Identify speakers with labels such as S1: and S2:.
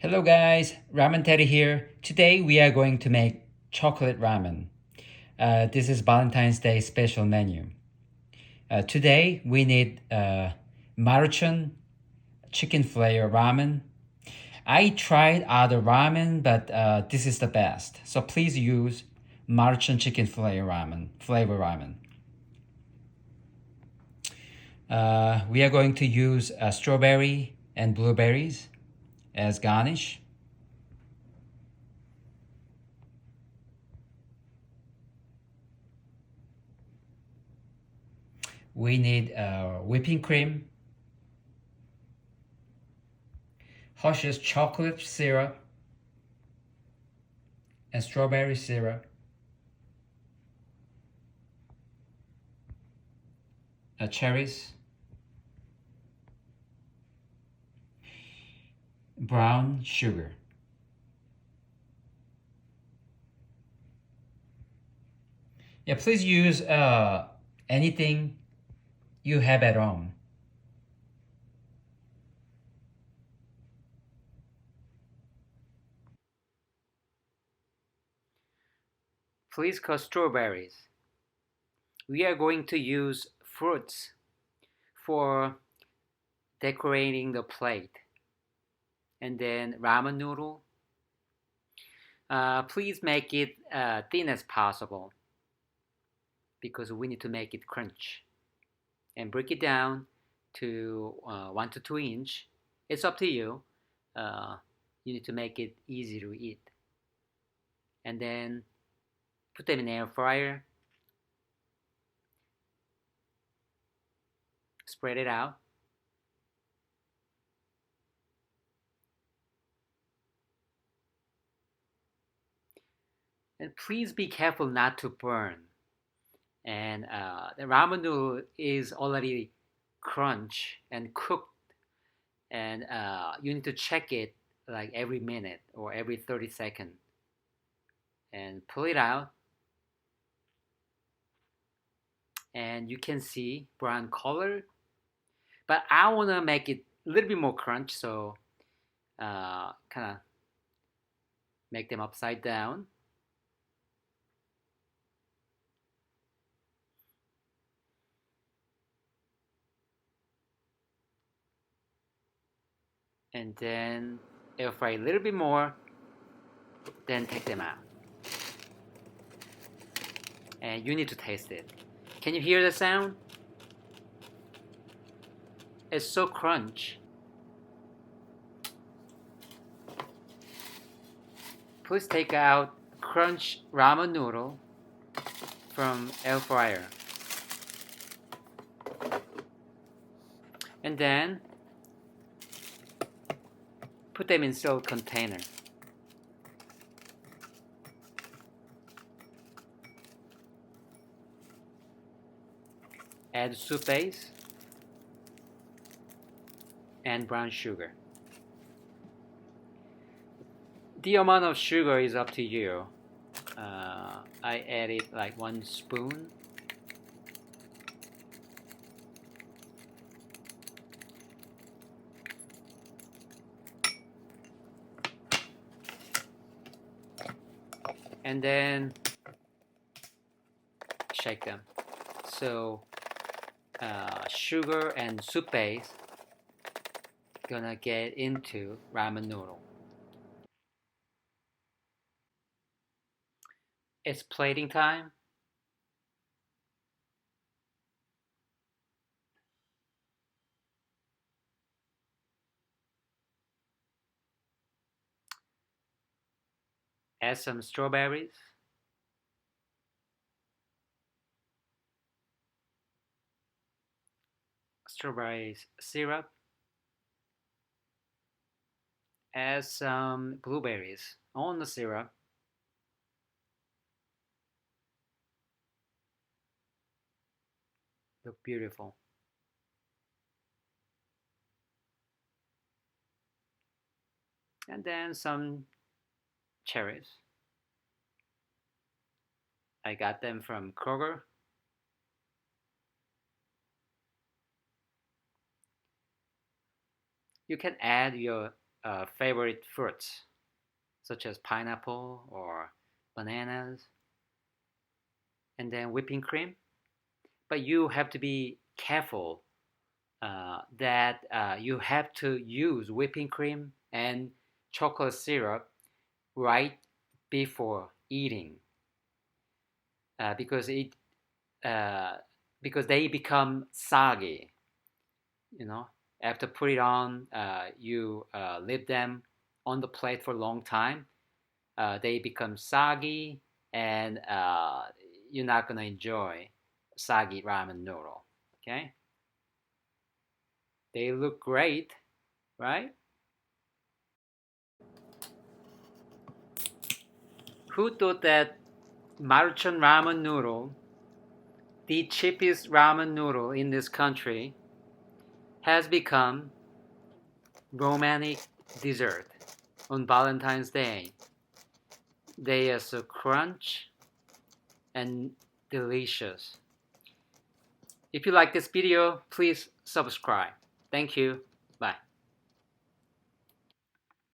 S1: Hello guys, Ramen Teddy here. Today we are going to make chocolate ramen. This is Valentine's Day special menu. Today we need Maruchan chicken flavor ramen. I tried other ramen, but this is the best. So please use Maruchan chicken flavor ramen. We are going to use strawberry and blueberries as garnish. We need whipping cream, Hershey's chocolate syrup, and strawberry syrup, cherries, brown sugar. Yeah, please use anything you have at home. Please cut strawberries. We are going to use fruits for decorating the plate. And then ramen noodle. Please make it thin as possible because we need to make it crunch. And break it down to 1 to 2 inch. It's up to you. Uh, you need to make it easy to eat. And then put them in air fryer. Spread it out. And please be careful not to burn. And the ramen noodle is already crunch and cooked, and you need to check it like every minute or every 30 seconds and pull it out, and you can see brown color, but I want to make it a little bit more crunch, so kind of make them upside down. And then air fry a little bit more, then take them out. And you need to taste it. Can you hear the sound? It's so crunch. Please take out crunch ramen noodle from air fryer. And then put them in sealed container. Add soup base and brown sugar. The amount of sugar is up to you. I added like 1 spoon. And then shake them. So sugar and soup base gonna get into ramen noodle. It's plating time. Add some strawberries. Strawberries syrup. Add some blueberries on the syrup. Look beautiful. And then some cherries. I got them from Kroger. You can add your favorite fruits, such as pineapple or bananas, and then whipping cream. But you have to be careful that you have to use whipping cream and chocolate syrup right before eating because it because they become soggy. You know, after put it on, you leave them on the plate for a long time. They become soggy, and you're not gonna enjoy soggy ramen noodle. Okay, they look great, right? Who thought that Maruchan Ramen noodle, the cheapest ramen noodle in this country, has become romantic dessert on Valentine's Day? They are so crunch and delicious. If you like this video, please subscribe. Thank you.